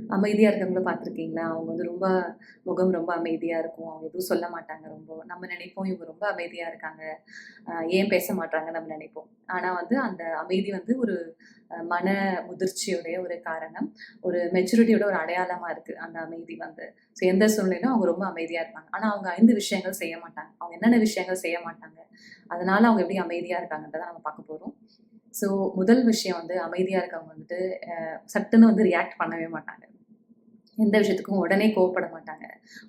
அமைதியா இருக்கவங்கள பார்த்துருக்கீங்களா? அவங்க வந்து ரொம்ப முகம் ரொம்ப அமைதியா இருக்கும். அவங்க எதுவும் சொல்ல மாட்டாங்க ரொம்ப. நம்ம நினைப்போம் இவங்க ரொம்ப அமைதியா இருக்காங்க. ஏன் பேச மாட்றாங்கன்னு நம்ம நினைப்போம். ஆனா வந்து அந்த அமைதி வந்து ஒரு மன முதிர்ச்சியுடைய ஒரு காரணம். ஒரு மெச்சூரிட்டியோட ஒரு அடையாளமா இருக்கு அந்த அமைதி வந்து. ஸோ எந்த சூழ்நிலையிலும் அவங்க ரொம்ப அமைதியா இருப்பாங்க. ஆனா அவங்க 5 விஷயங்கள் செய்ய மாட்டாங்க. அவங்க என்னென்ன விஷயங்கள் செய்ய மாட்டாங்க? அதனால அவங்க எப்படி அமைதியா இருக்காங்கன்றத நம்ம பார்க்க போறோம். ஸோ முதல் விஷயம் வந்து அமைதியா இருக்கவங்க வந்துட்டு சட்டுன்னு வந்து ரியாக்ட் பண்ணவே மாட்டாங்க. எந்த விஷயத்துக்கும் உடனே கோவப்பட மாட்டாங்க.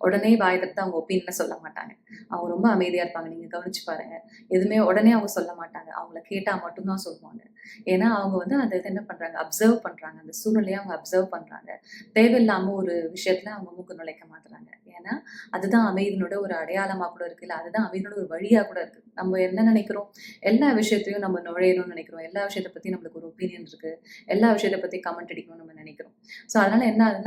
உடனே வாய் திறந்து அவங்க ஒப்பீனியன சொல்ல மாட்டாங்க. அவங்க ரொம்ப அமைதியா இருப்பாங்க. நீங்க கவனிச்சு பாருங்க. எதுவுமே உடனே அவங்க சொல்ல மாட்டாங்க. அவங்கள கேட்டா மட்டும் தான் சொல்லுவாங்க. ஏன்னா, அவங்க வந்து அந்த இத என்ன பண்றாங்க, அப்சர்வ் பண்றாங்க. அந்த சூழ்நிலைய அவங்க அப்சர்வ் பண்றாங்க. தேவையில்லாம ஒரு விஷயத்துல அவங்க மூக்கு நுழைக்க மாட்றாங்க. ஏன்னா, அதுதான் அமைதியினோட ஒரு அடையாளமா கூட இருக்கு. இல்ல அதுதான் அமைதியோட ஒரு வழியா கூட இருக்கு. நம்ம என்ன நினைக்கிறோம், எல்லா விஷயத்தையும் நம்ம நுழையணும்னு நினைக்கிறோம். எல்லா விஷயத்த பத்தி நம்மளுக்கு ஒரு ஒப்பீனியன் இருக்கு. எல்லா விஷயத்த பத்தி கமெண்ட் அடிக்கணும்னு நம்ம நினைக்கிறோம். ஸோ அதனால என்ன ஆகுது,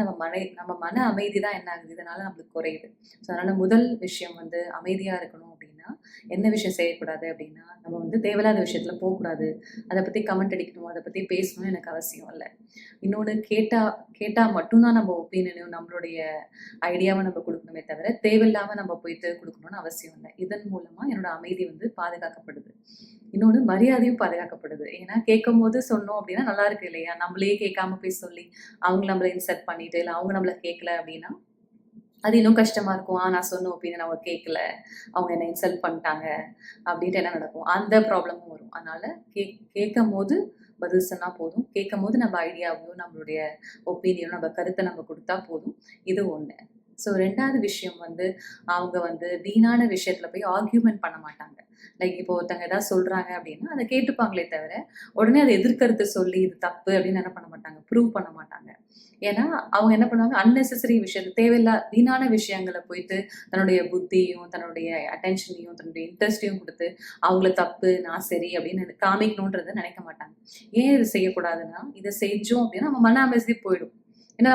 நம்ம மன அமைதி தான் என்ன ஆகுது, இதனால நம்மளுக்கு குறையுது. ஸோ அதனால முதல் விஷயம் வந்து அமைதியா இருக்கணும் அப்படின்னா, என்ன விஷயம் செய்யக்கூடாது அப்படின்னா, நம்ம வந்து தேவையில்லாத விஷயத்துல போக்கூடாது. அத பத்தி கமெண்ட் அடிக்கணும், அத பத்தி பேசணும்னு எனக்கு அவசியம் இல்ல. இன்னொன்னு கேட்டா கேட்டா மட்டும் தான் நம்ம ஒப்பீனியனையும், நம்மளுடைய ஐடியாவ நம்ம குடுக்கணுமே தவிர, தேவையில்லாம நம்ம போயிட்டு குடுக்கணும்னு அவசியம் இல்ல. இதன் மூலமா என்னோட அமைதி வந்து பாதுகாக்கப்படுது. இன்னொன்னு மரியாதையும் பாதுகாக்கப்படுது. ஏன்னா கேட்கும்போது சொன்னோம் அப்படின்னா நல்லா இருக்கு இல்லையா? நம்மளே கேட்காம போய் சொல்லி, அவங்க நம்மள இன்சல்ட் பண்ணிட்டு, இல்ல அவங்க நம்மள கேட்கல அப்படின்னா, அது இன்னும் கஷ்டமா இருக்கும். நான் சொன்ன ஒப்பீனியன் அவங்க கேட்கல. அவங்க என்ன இன்சல்ட் பண்ணிட்டாங்க அப்படின்ட்டு என்ன நடக்கும்? அந்த ப்ராப்ளமும் வரும். அதனால கேட்கும்போது பதில் சொன்னா போதும். கேட்கும்போது நம்ம ஐடியாவையும், நம்மளுடைய ஒப்பீனியனும், நம்ம கருத்த நம்ம குடுத்தா போதும். இது 1. ஸோ 2வது விஷயம் வந்து, அவங்க வந்து வீணான விஷயத்துல போய் ஆர்கியூமென்ட் பண்ண மாட்டாங்க. லைக் இப்போ ஒருத்தவங்க ஏதாவது சொல்றாங்க அப்படின்னா, அத கேட்டுப்பாங்களே தவிர, உடனே அத எதிர்கருத்து சொல்லி இது தப்பு அப்படின்னு என்ன பண்ண மாட்டாங்க, ப்ரூவ் பண்ண மாட்டாங்க. ஏன்னா, அவங்க என்ன பண்ணுவாங்க, அன்னெசசரி விஷயத்த வீணான விஷயங்கள போயிட்டு தன்னுடைய புத்தியும், தன்னுடைய அட்டென்ஷனையும், தன்னுடைய இன்ட்ரெஸ்ட்டையும் குடுத்து, அவங்கள தப்பு, நான் சரி அப்படின்னு காமிக்கணுன்றத நினைக்க மாட்டாங்க. ஏன் இது செய்யக்கூடாதுன்னா, இத செஞ்சோம் அப்படின்னா நம்ம மன அமைதி போயிடும். ஏன்னா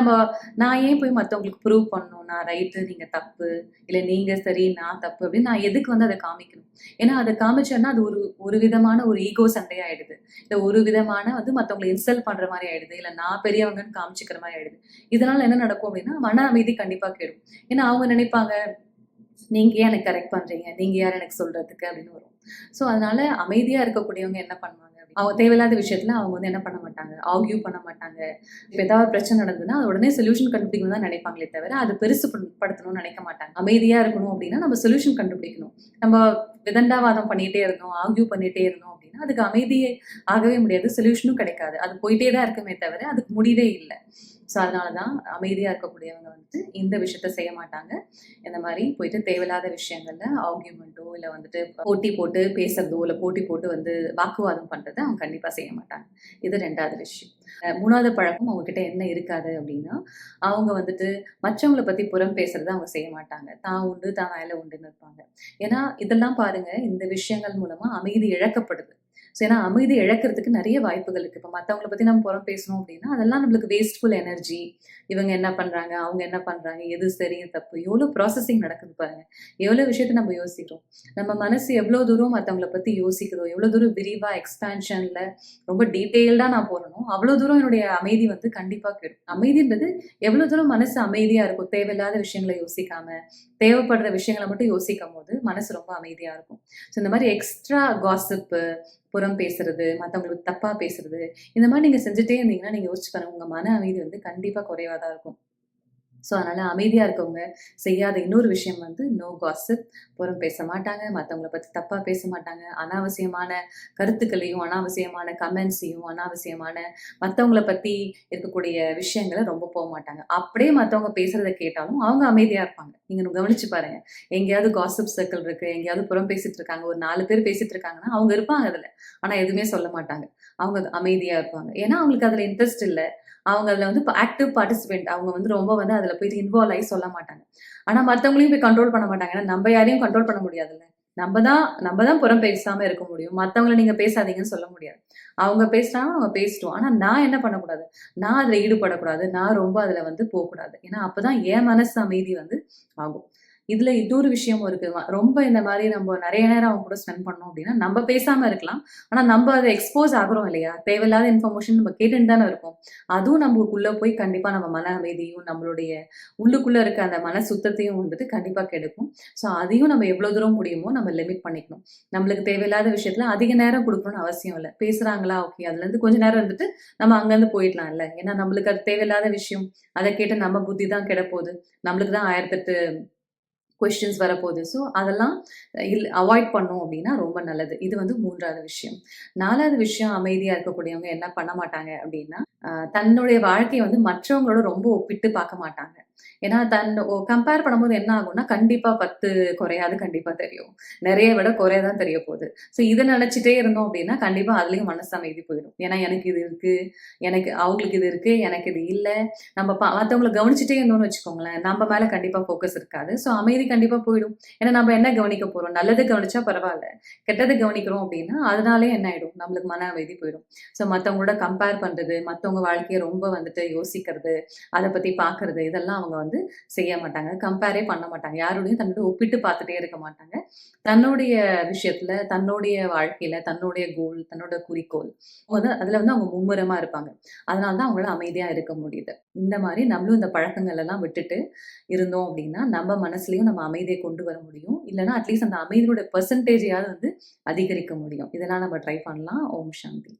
நான் ஏன் போய் மத்தவங்களுக்கு ப்ரூவ் பண்ணணும், நான் ரைட்டு, நீங்க தப்பு, இல்ல நீங்க சரி, நான் தப்பு அப்படின்னு நான் எதுக்கு வந்து அத காமிக்கணும்? ஏன்னா அத காமிச்சேன்னா அது ஒரு ஒரு விதமான ஒரு ஈகோ சண்டையாயிடுது. இல்ல ஒரு விதமான வந்து மத்தவங்கள இன்சல்ட் பண்ற மாரி ஆயிடுது. இல்ல நான் பெரியவங்கன்னு காமிச்சுக்கிற மாரி ஆயிடுது. இதனால என்ன நடக்கும் அப்படின்னா, மன அமைதி கண்டிப்பா கெடும். ஏன்னா அவங்க நினைப்பாங்க, நீங்க ஏன் எனக்கு கரெக்ட் பண்றீங்க? நீங்க யார் எனக்கு சொல்றதுக்கு? அப்படின்னு வரும். ஸோ அதனால அமைதியா இருக்கக்கூடியவங்க என்ன பண்ணுவாங்க? அவங்க தேவையில்லாத விஷயத்துல அவங்க வந்து என்ன பண்ண மாட்டாங்க, ஆர்கியூ பண்ண மாட்டாங்க. இப்ப ஏதாவது பிரச்சனை நடந்ததுன்னா, அது உடனே சொல்யூஷன் கண்டுபிடிக்கணும்னு தான் நினைப்பாங்களே தவிர, அது பெருசு படுத்தணும்னு நினைக்க மாட்டாங்க. அமைதியா இருக்கணும் அப்படின்னா, நம்ம சொல்யூஷன் கண்டுபிடிக்கணும். நம்ம விதண்டாவாதம் பண்ணிட்டே இருந்தோம், ஆர்கியூ பண்ணிட்டே இருந்தோம் அப்படின்னா, அதுக்கு அமைதியே ஆகவே முடியாது. சொல்யூஷனும் கிடைக்காது. அது போயிட்டே தான் இருக்குமே தவிர, அதுக்கு முடிவே இல்ல. ஸோ அதனால தான் அமைதியா இருக்கக்கூடியவங்க வந்துட்டு இந்த விஷயத்த செய்ய மாட்டாங்க. இந்த மாரி போயிட்டு தேவையில்லாத விஷயங்கள்ல ஆர்கியூமென்ட்டோ, இல்ல வந்துட்டு போட்டி போட்டு பேசுறதோ, இல்ல போட்டி போட்டு வந்து வாக்குவாதம் பண்றத அவங்க கண்டிப்பா செய்ய மாட்டாங்க. இது 2வது விஷயம். 3வது பழக்கம் அவங்க கிட்ட என்ன இருக்காது அப்டின்னா, அவங்க வந்துட்டு மற்றவங்கள பத்தி புறம் பேசுறத அவங்க செய்ய மாட்டாங்க. தான் உண்டு, தான் வேல உண்டுன்னு இருப்பாங்க. ஏன்னா, இதெல்லாம் பாருங்க, இந்த விஷயங்கள் மூலமா அமைதி இழக்கப்படுது. ஸோ ஏன்னா அமைதி இழக்கிறதுக்கு நெறைய வாய்ப்புகள் இருக்கு. இப்ப மத்தவங்கள பத்தி நம்ம புறம் பேசணும் அப்டின்னா, அதெல்லாம் நம்மளுக்கு வேஸ்ட்ஃபுல் எனர்ஜி. இவங்க என்ன பண்றாங்க? அவங்க என்ன பண்றாங்க? எது சரி? தப்பு? எவ்ளோ ப்ராசஸிங் நடக்குது பாருங்க. எவ்ளோ விஷயத்த நம்ம யோசிக்கிறோம். நம்ம மனசு எவ்ளோ தூரம் மத்தவங்கள பத்தி யோசிக்குதோ, எவ்ளோ தூரம் விரிவா எக்ஸ்பான்ஷன்ல ரொம்ப டீட்டெயில்டா நான் போறேனோ, அவ்ளோ தூரம் என்னுடைய அமைதி வந்து கண்டிப்பா கெடும். அமைதின்றது எவ்ளோ தூரம் மனசு அமைதியா இருக்கும். தேவையில்லாத விஷயங்கள யோசிக்காம, தேவைப்படுற விஷயங்கள மட்டும் யோசிக்கும்போது, மனசு ரொம்ப அமைதியா இருக்கும். ஸோ இந்த மாரி எக்ஸ்ட்ரா காசிப்பு, புறம் பேசுறது, மத்தவங்களுக்கு தப்பா பேசுறது, இந்த மாரி நீங்க செஞ்சுட்டே இருந்தீங்கன்னா, நீங்க யோசிச்சு பாருங்க. உங்க மன அமைதி வந்து கண்டிப்பா குறைவா தான் இருக்கும். ஸோ, அதனால அமைதியா இருக்கவங்க செய்யாத இன்னொரு விஷயம் வந்து நோ காசிப். புறம் பேச மாட்டாங்க. மத்தவங்கள பத்தி தப்பா பேச மாட்டாங்க. அனாவசியமான கருத்துக்களையும், அனாவசியமான கமெண்ட்ஸையும், அனாவசியமான மத்தவங்கள பத்தி இருக்கக்கூடிய விஷயங்கள ரொம்ப மாட்டாங்க. அப்படியே மத்தவங்க பேசுறத கேட்டாலும் அவங்க அமைதியா இருப்பாங்க. நீங்க கவனிச்சு பாருங்க. எங்கேயாவது காசிப் சர்க்கிள் இருக்கு. எங்கேயாவது புறம் பேசிட்டு இருக்காங்க. ஒரு 4 பேர் பேசிட்டு இருக்காங்கன்னா, அவங்க இருப்பாங்க அதுல. ஆனா எதுவுமே சொல்ல மாட்டாங்க. அவங்க அமைதியா இருப்பாங்க. ஏன்னா அவங்களுக்கு அதுல இன்ட்ரெஸ்ட் இல்ல. அவங்க அதுல வந்து ஆக்டிவ் பார்ட்டிசிபென்ட். அவங்க வந்து ரொம்ப வந்து அதுல போயிட்டு இன்வால்வ் ஆயி சொல்ல மாட்டாங்க. ஆனா மத்தவங்களையும் போய் கண்ட்ரோல் பண்ண மாட்டாங்க. ஏன்னா நம்ம யாரையும் கண்ட்ரோல் பண்ண முடியாதுல்ல. நம்ம தான் புறம் பேசாம இருக்க முடியும். மத்தவங்கள நீங்க பேசாதீங்கன்னு சொல்ல முடியாது. அவங்க பேசுனாங்கன்னா அவங்க பேசட்டும். ஆனா நான் என்ன பண்ணக்கூடாது? நான் அதுல ஈடுபடக்கூடாது. நான் ரொம்ப அதுல வந்து போக்கூடாது. ஏன்னா அப்பதான் என் மனசு அமைதி வந்து ஆகும். இதுல இன்னொரு விஷயமும் இருக்கு. ரொம்ப இந்த மாரி நம்ம நெறைய நேரம் அவங்க கூட ஸ்பெண்ட் பண்ணோம் அப்டின்னா, நம்ம பேசாம இருக்கலாம். ஆனா நம்ம அத எக்ஸ்போஸ் ஆகுறோம் இல்லையா? தேவையில்லாத இன்ஃபர்மேஷன் நம்ம கேட்டுட்டு தானே இருக்கோம். அதுவும் நமக்குள்ள போய் கண்டிப்பா நம்ம மன அமைதியும், நம்மளுடைய உள்ளுக்குள்ள இருக்க அந்த மன சுத்தத்தையும் வந்துட்டு கண்டிப்பா கெடுக்கும். ஸோ அதையும் நம்ம எவ்வளோ தூரம் முடியுமோ நம்ம லிமிட் பண்ணிக்கணும். நம்மளுக்கு தேவையில்லாத விஷயத்துல அதிக நேரம் குடுக்கணும்னு அவசியம் இல்ல. பேசுறாங்களா? ஓகே. அதுலருந்து கொஞ்ச நேரம் இருந்துட்டு நம்ம அங்கருந்து போயிடலாம்ல. ஏன்னா நம்மளுக்கு அது தேவையில்லாத விஷயம். அத கேட்டு நம்ம புத்தி தான் கெடப்போது. நம்மளுக்கு தான் 1008 கொஸ்டின்ஸ் வரப்போகுது. ஸோ, அதெல்லாம் அவாய்ட் பண்ணோம் அப்டின்னா ரொம்ப நல்லது. இது வந்து 3வது விஷயம். 4வது விஷயம் அமைதியா இருக்கக்கூடியவங்க என்ன பண்ண மாட்டாங்க அப்டின்னா, தன்னுடைய வாழ்க்கைய வந்து மற்றவங்களோட ரொம்ப ஒப்பிட்டு பார்க்க மாட்டாங்க. ஏன்னா கம்பேர் பண்ணும்போது என்ன ஆகும்னா, கண்டிப்பா 10 குறையாது கண்டிப்பா தெரியும். நெறைய விட குறைய தான் தெரிய போது. ஸோ, இத நெனச்சுட்டே இருந்தோம் அப்டின்னா, கண்டிப்பா அதுலயும் மனசு அமைதி போயிடும். ஏன்னா எனக்கு இது இருக்கு, அவங்களுக்கு இது இருக்கு, எனக்கு இது இல்ல. நம்ம மத்தவங்கள கவனிச்சுட்டே இருந்தோம்னு வச்சுக்கோங்களேன், நம்ம மேல கண்டிப்பா ஃபோக்கஸ் இருக்காது. ஸோ அமைதி கண்டிப்பா போயிடும். ஏன்னா நம்ம என்ன கவனிக்க போறோம்? நல்லது கவனிச்சா பரவால்ல. கெட்டது கவனிக்கிறோம் அப்டின்னா, அதனாலயே என்ன ஆயிடும்? நம்மளுக்கு மன அமைதி போயிடும். ஸோ மத்தவங்களோட கம்பேர் பண்றது, மத்தவங்க வாழ்க்கைய ரொம்ப வந்துட்டு யோசிக்கிறது, அத பத்தி பார்க்கறது, இதெல்லாம் அவங்க வந்து செய்ய மாட்டாங்க. கம்பேரே பண்ண மாட்டாங்க. யாரோடையும் தன்னோட ஒப்பிட்டு பார்த்துட்டே இருக்க மாட்டாங்க. தன்னுடைய விஷயத்துல, தன்னுடைய வாழ்க்கையில, தன்னுடைய கோல், தன்னோட குறிக்கோள், அதுல வந்து அவங்க மும்முரமா இருப்பாங்க. அதனால தான் அவங்களால அமைதியா இருக்க முடியுது. இந்த மாரி நம்மளும் இந்த பழக்கங்கள் எல்லாம் விட்டுட்டு இருந்தோம் அப்டின்னா, நம்ம மனசுலயும் நம்ம அமைதிய கொண்டு வர முடியும். இல்லன்னா அட்லீஸ்ட் அந்த அமைதியோட பெர்சன்டேஜயாவது வந்து அதிகரிக்க முடியும். இதெல்லாம் நம்ம ட்ரை பண்ணலாம். ஓம் சாந்தி.